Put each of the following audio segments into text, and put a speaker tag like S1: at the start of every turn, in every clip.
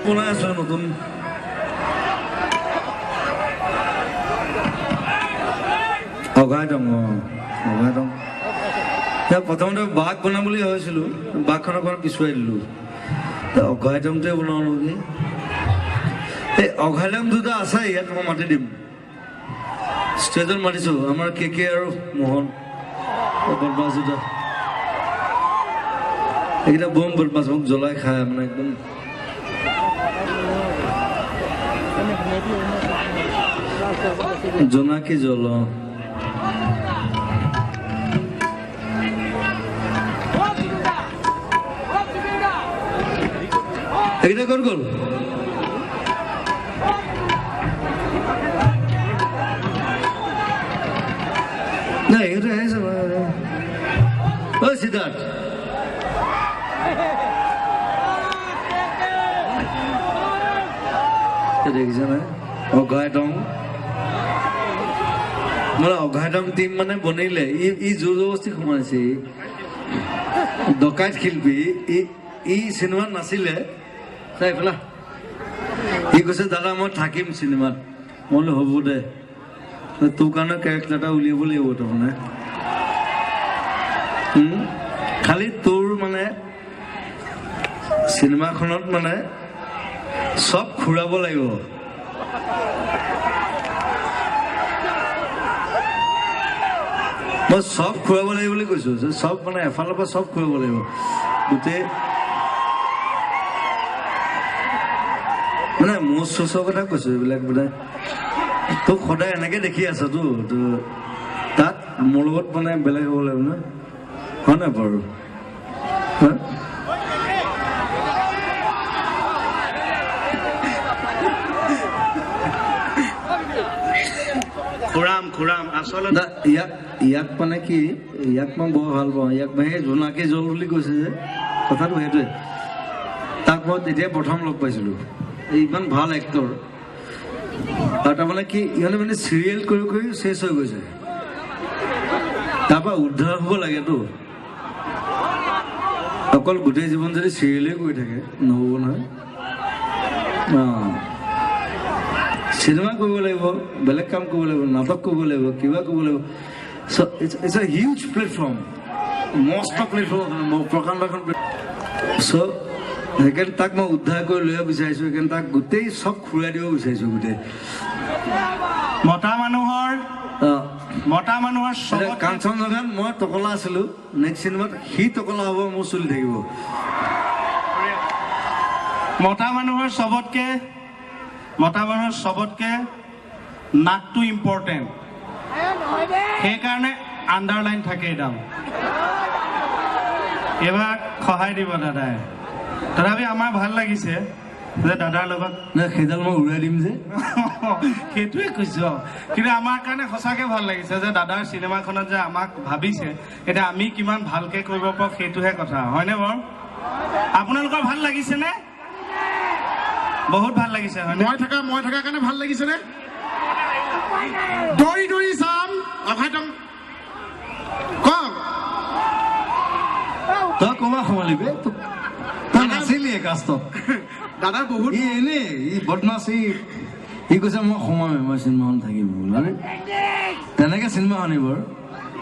S1: বনাই আছো নতুন অঘাইটং অঘাইটং প্ৰথমতে বাঘ বনাম বুলি ভাবিছিলোঁ বাঘখন অকণ পিছুৱাই দিলোঁ অঘাইটংটোৱে বনাওঁ নেকি এই অঘাইটং দুটা আছে ইয়াত মই মাতি দিম ষ্টেজত মাতিছোঁ আমাৰ কে আৰু মোহন বদমাছ দুটা এইকেইটা বম বদমাছ মোক জ্বলাই খায় মানে একদম জোনাকী জল এইকেইটা ক'ত গ'ল নাই এইকেইটা আহিছে ঐ সিদ্ধাৰ্থ দেখিছে নাই অঘাইটং মানে অঘাইটং টিম মানে বনিলে ই জোৰ জবস্তি সোমাইছে ডকাইত শিল্পী ই চিনেমাত নাছিলে চাই পেলা সি কৈছে দাদা মই থাকিম চিনেমাত মই বোলো হ'ব দে তোৰ কাৰণে কেৰেক্টাৰ এটা উলিয়াব লাগিব তাৰমানে খালি তোৰ মানে চিনেমাখনত মানে চব ঘূৰাব লাগিব মই চব ঘূৰাব লাগিব বুলি কৈছো চব মানে এফালৰ পৰা চব ঘূৰাব লাগিব গোটেই মানে মোৰ চোচৰ কথা কৈছো এইবিলাক মানে তোক সদায় এনেকে দেখি আছতো তাত মোৰ লগত মানে বেলেগ হ'ব লাগিব ন হয় নাই বাৰু
S2: খুৰাম আচলতে
S1: ইয়াক মানে কি ইয়াক মই বৰ ভাল পাওঁ ইয়াক মানে জোনাকী জল বুলি কৈছে যে কথাটো সেইটোৱে তাক মই তেতিয়া প্ৰথম লগ পাইছিলোঁ ইমান ভাল এক্টৰ আৰু তাৰমানে কি ইহঁতে মানে চিৰিয়েল কৰি কৰি চেচ হৈ গৈছে তাৰপৰা উদ্ধাৰ হ'ব লাগেতো অকল গোটেই জীৱন যদি চিৰিয়েলেই কৰি থাকে নহ'ব নহয় চিনেমা কৰিব লাগিব বেলেগ কাম কৰিব লাগিব নাটক কৰিব লাগিব কিবা কৰিব লাগিব চ' ইটছ এ হিউজ প্লেটফৰ্ম মস্ত প্লেটফৰ্ম প্ৰকাণ্ড এখন চ' সেইকাৰণে তাক মই উদ্ধাৰ কৰি লৈ বিচাৰিছোঁ সেইকাৰণে তাক গোটেই চব ঘূৰাই দিব বিচাৰিছোঁ গোটেই
S2: মতা মানুহৰ
S1: কাঞ্চনজংঘাত মই টকলা আছিলোঁ নেক্সট চিনেমাত সি টকলা হ'ব মোৰ চলি থাকিব
S2: মতা মানুহৰ চবতকে নাকটো ইম্পৰ্টেণ্ট সেইকাৰণে আণ্ডাৰলাইন থাকে একদম এইবাৰ সহায় দিব দাদাই তথাপি আমাৰ ভাল লাগিছে যে দাদাৰ লগত
S1: সেইডাল মই উৰাই দিম যে
S2: সেইটোৱে কৈছো কিন্তু আমাৰ কাৰণে সঁচাকে ভাল লাগিছে যে দাদাৰ চিনেমাখনত যে আমাক ভাবিছে এতিয়া আমি কিমান ভালকে কৰিব পাৰোঁ সেইটোহে কথা হয়নে বাৰু আপোনালোকৰ ভাল লাগিছে নে বহুত ভাল লাগিছে হয়
S3: মই থকা কাৰণে ভাল লাগিছে নে দৌৰি চাম অঘাইটং কওক
S1: তই ক'বা সোমালি বে তই নাছিলি কাষ্টত
S3: দাদা বহুত
S1: এনেই ই বদমাছ সি কৈছে মই সোমাম মই চিনেমাখন থাকিম বোলে তেনেকে চিনেমা আনিব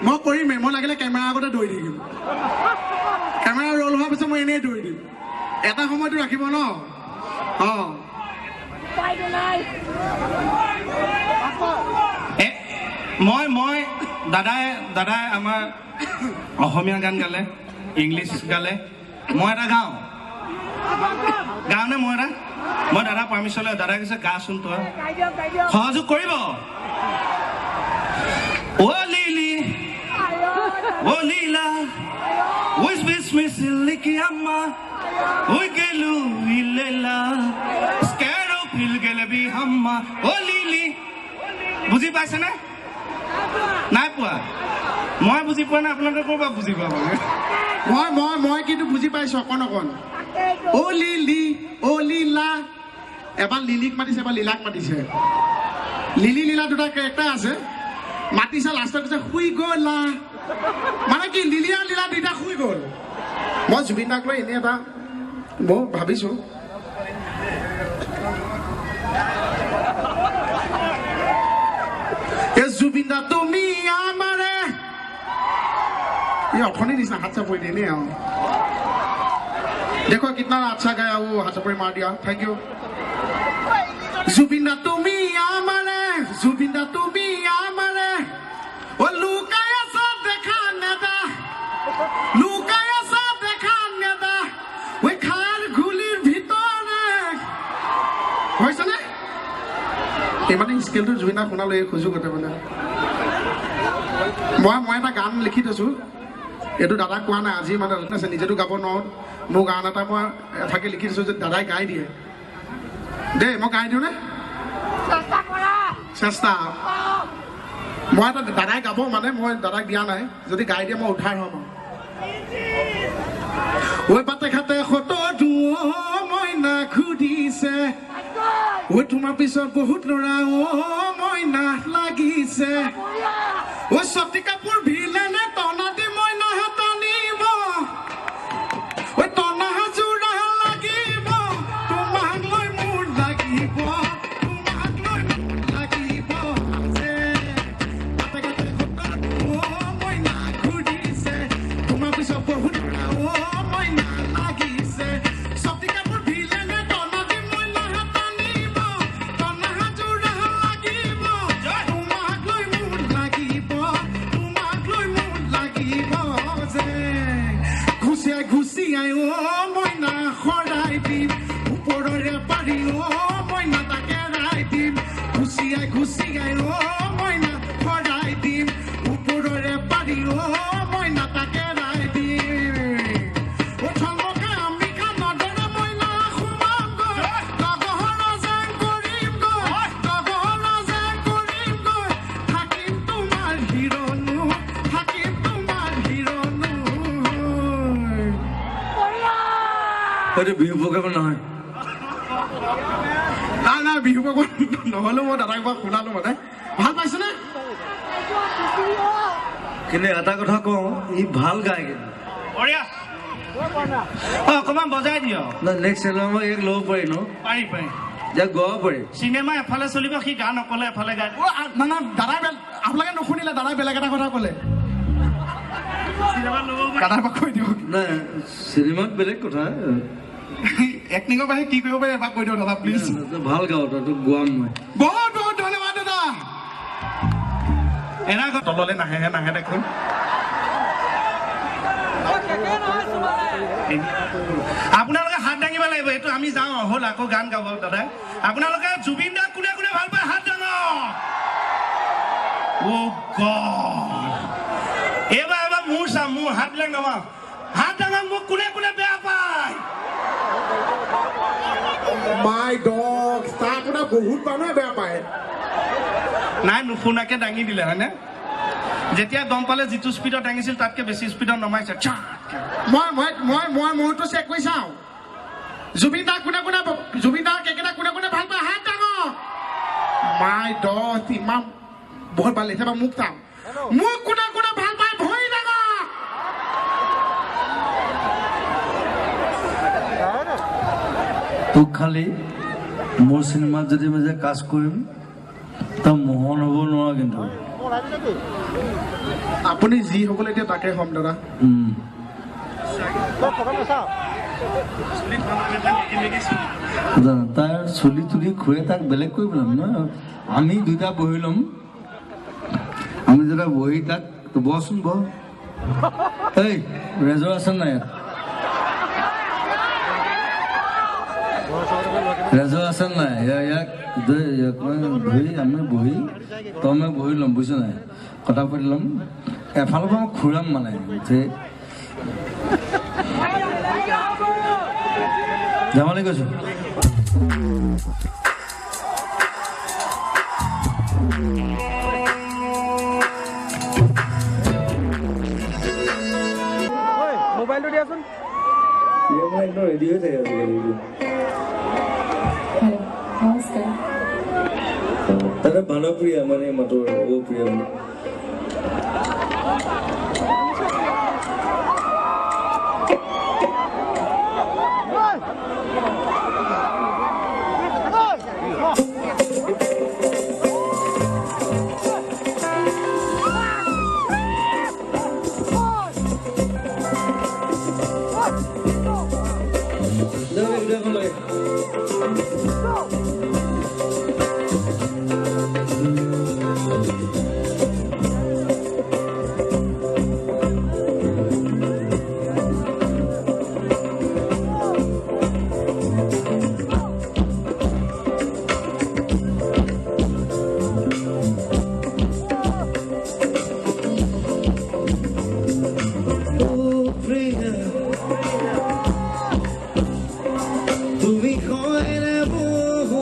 S3: মই কৰিমেই মই লাগিলে কেমেৰা আগতে দৌৰি থাকিম কেমেৰা ৰোল হোৱাৰ পিছত মই এনেই দৌৰি দিম এটা সময়তো ৰাখিব ন
S2: মই দাদাই আমাৰ অসমীয়া গান গালে ইংলিছ গালে মই এটা গাওঁ নে মই দাদা পাৰ্মিশ্যন লৈ দাদাই কৈছে গাচোন তই সহযোগ কৰিব অ' লিলি অ' লীলা উইচ বিচ মিছিল লিখি আম্মা উই গেলু ইলেলা স্কেৰো ফিল গেলে বি হাম্মা অ' লিলি বুজি পাইছেনে নাই পোৱা মই বুজি পোৱা নাই আপোনালোকে ক'ৰ পৰা বুজি পাব
S3: মই কিন্তু বুজি পাইছো অকণ অ' লিলি অ' লীলা এবাৰ লিলিক মাতিছে এবাৰ লীলাক মাতিছে লিলি লীলা দুটা কেৰেক্টাৰ আছে মাতিছে লাষ্টত কৈছে শুই গ'লা মানে কি লিলি আৰু লীলা দুইটা শুই গ'ল মই জুবিন দাক লৈ এনেই এটা মই ভাবিছো জুবিন দা তুমি আমাৰে ये अठनी निशा हाथ चापड़ी देने आओ देखो कितना अच्छा गाया वो हाथ चापड़ी मार दिया थैंक यू जुबिंदा तुम्ही आमारे जुबिंदा तुम्ही आमारे ओ लुकाया सा देखा नेदा लुकाया सा देखा नेदा ওই খার গুলির ভিতরে হইছে না এই মানে স্কেলটো জুবিনা শুনা লৈ খুজু গতে মানে মই এটা গান লিখি দিছো এইটো দাদাক কোৱা নাই আজি মানে নিজেতো গাব নোৱাৰো মোৰ গান এটা মই এফাকে লিখি দিছোঁ যে দাদাই গাই দিয়ে দেই মই গাই দিওঁ নে চেষ্টা মই এটা দাদাই গাব মানে মই দাদাক দিয়া নাই যদি গাই দিয়ে মই উঠাই হ'ম ঐ পাতে খাতে সতটো মইনা ঘূৰিছে ঐ তোমাৰ পিছত বহুত ল'ৰা মইনা লাগিছে ঐ চটি কাপোৰ ভিলে নে টনা দি মইনা হাতানিব ঐ টনা হাজোৰা লাগিব তোমাক লৈ মোৰ লাগিব তোমাক লৈ মোৰ লাগিব যে পাতে খাতে সতটো মইনা ঘূৰিছে তোমাৰ পিছত বহুত ল'ৰা মইনা লাগিছে চটি কাপোৰ ভিলে নে টনা দি মইনা হাতানিব টনা হাজোৰা লাগিব তোমাক লৈ মোৰ লাগিব তোমাক লৈ মোৰ লাগিব যে ঘুচিয়াই ঘুচিয়াই মইনা সৰাই দিম ওপৰৰে পাৰি মইনা তাকে ৰাই দিম ঘুচিয়াই ঘুচিয়াই মইনা সৰাই দিম ওপৰৰে পাৰি মইনা তাকে ৰাই দিম উঠলকে আমি খানদৰে মইনা সোমাম গৈ গগহনা যেন কৰিম গৈ গগহনা যেন কৰিম গৈ থাকিম তোমাৰ হিৰনো থাকিম তোমাৰ হিৰনো
S1: এইটো বিহু প্ৰগ্ৰাম নহয়
S3: নাই নাই বিহু প্ৰগ্ৰাম নহ'লেও মই দাদাক পৰা শুনালো মানে ভাল পাইছেনে
S1: কিন্তু এটা কথা কওঁ ই ভাল গায় কিন্তু
S2: বঢ়িয়া অকণমান বজাই দিয়
S1: নেক্সট এলবামত ইয়াক ল'ব পাৰি ন
S2: পাৰি পাৰি
S1: ইয়াক গাব পাৰি
S2: চিনেমা এফালে চলিব সি গান অকলে এফালে গায়
S3: না না দাদাই আপোনালোকে নুশুনিলে দাদাই বেলেগ এটা কথা ক'লে
S2: চিনেমা ল'ব
S3: দাদাৰ পৰা কৈ দিয়ক
S1: নাই চিনেমাত বেলেগ কথা
S3: এক্টিঙৰ বাহিৰে কি কৰিব পাৰে এবাৰ কৈ দিয়ক দাদা প্লিজ
S1: ভাল গাওঁ তই গোৱাম মই
S3: বহুত বহুত ধন্যবাদ দাদা এনা তললে নাহে নাহে দেখোন
S2: আপোনালোকে হাত দাঙিব লাগিব এইটো আমি যাওঁ হ'ল আকৌ গান গাব দাদা আপোনালোকে জুবিন দাক কোনে কোনে ভাল পায় হাত দাঙক অ' গড এইবাৰ এবাৰ মোৰ চাম মোৰ হাতবিলাক নমাওঁ হাত দাঙক মোক কোনে কোনে বেয়া পায়
S3: মাই ডগ তাৰ আপোনাৰ বহুত মানুহে বেয়া পায়
S2: নাই নুশুনাকে দাঙি দিলে হয়নে যেতিয়া গম পালে যিটো স্পীডত দাঙিছিল তাতকে বেছি স্পীডত নমাইছে
S3: মই মোৰটো চেক কৰি চাওঁ জুবিন দাক কেইকেইটা কোনে কোনে ভাল পায় হাত ডাঙৰ মাই ডগ ইমান বহুত ভাল লাগিছে মোক চাম মোক কোনে কোনে ভাল পায় ভৰি ডাঙৰ
S1: তোক খালি মোৰ চিনেমাত যদি মই যে কাজ কৰিম তই মোহন হ'ব নোৱাৰ কিন্তু
S3: আপুনি যি হ'বলৈ এতিয়া তাকে হ'ম দাদা
S1: তাৰ চুলি তুলি খুৱে তাক বেলেগ কৰি পেলাম ন আমি দুটা বহি ল'ম আমি যেতিয়া বহি তাক বচোন বহ এই ৰেজৰ আছে নাই ৰেজৰ আছে নাই ইয়াক ধৰি আমি বহি তই মই বহি ল'ম বুজিছ নাই কথা পাতি ল'ম এফালৰ পৰা মই খুৰাম মানে যে ধেমালি কৈছো
S4: মোবাইলটো দিয়াচোন
S1: ৰেডি হৈ থাকে
S5: নমস্কাৰ
S1: তাতে ভানপ্ৰিয়া মানে মাতৰ অ' প্ৰিয়া তুমি কইলে বহু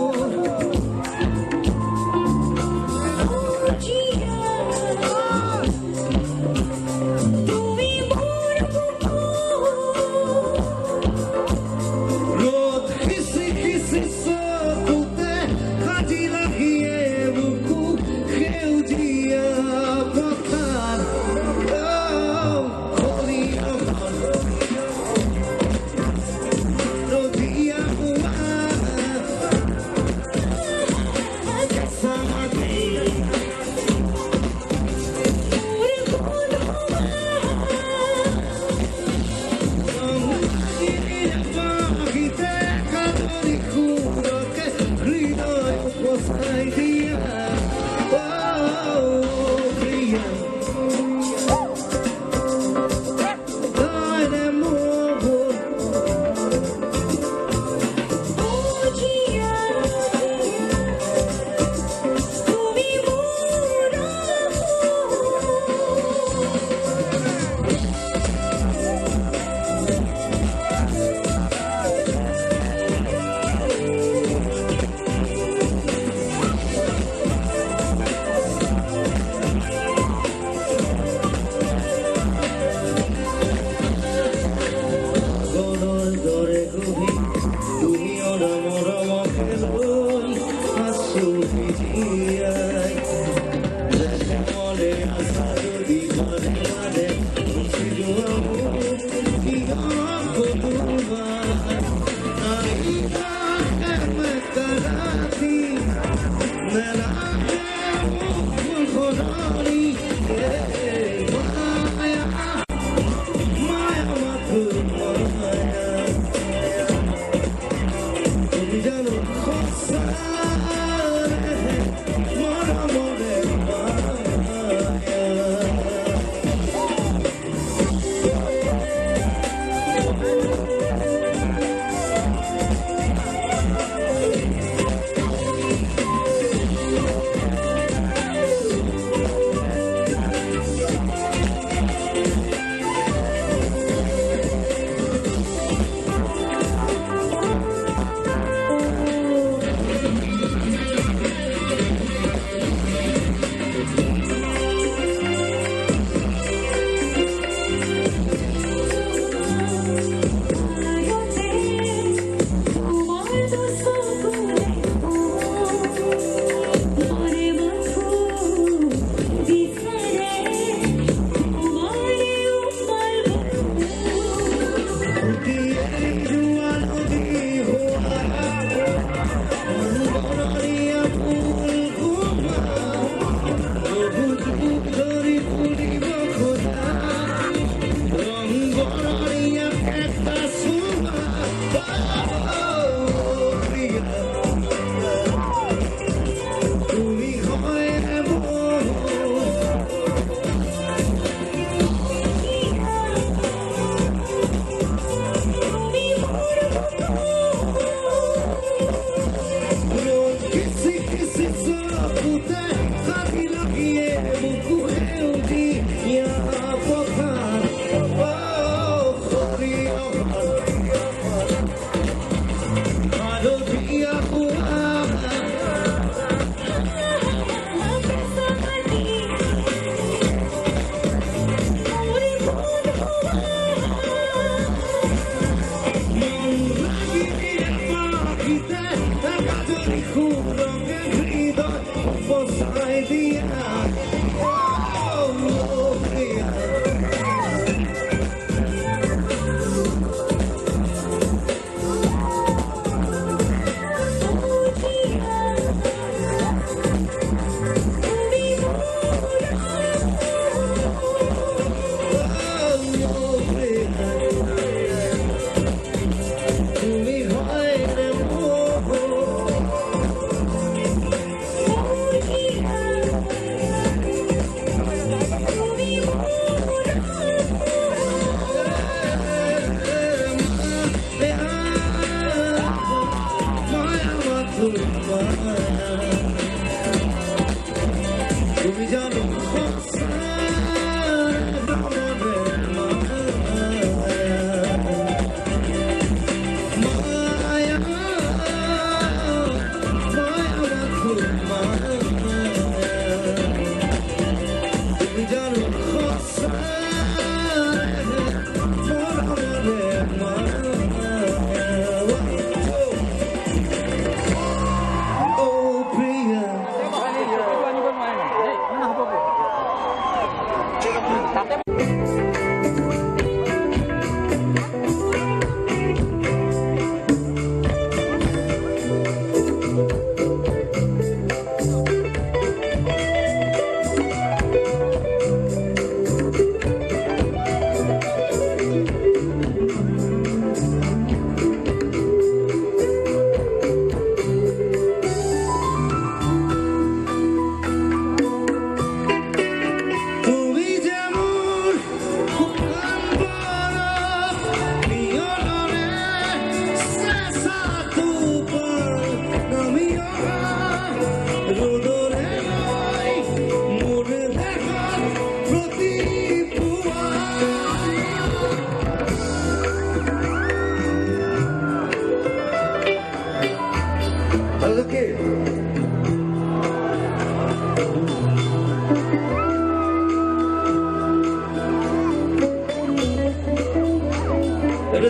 S1: তুমি জানো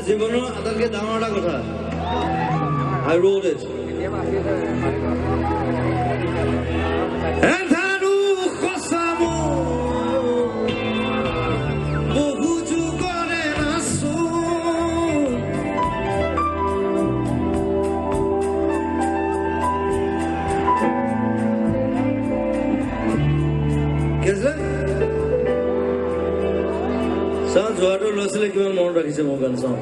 S1: জীৱনৰ আটাইতকৈ ডাঙৰ এটা কথা I wrote it. Jorhat ল'ৰা-ছোৱালীয়ে কিমান মনত ৰাখিছে মোৰ গান চাওঁ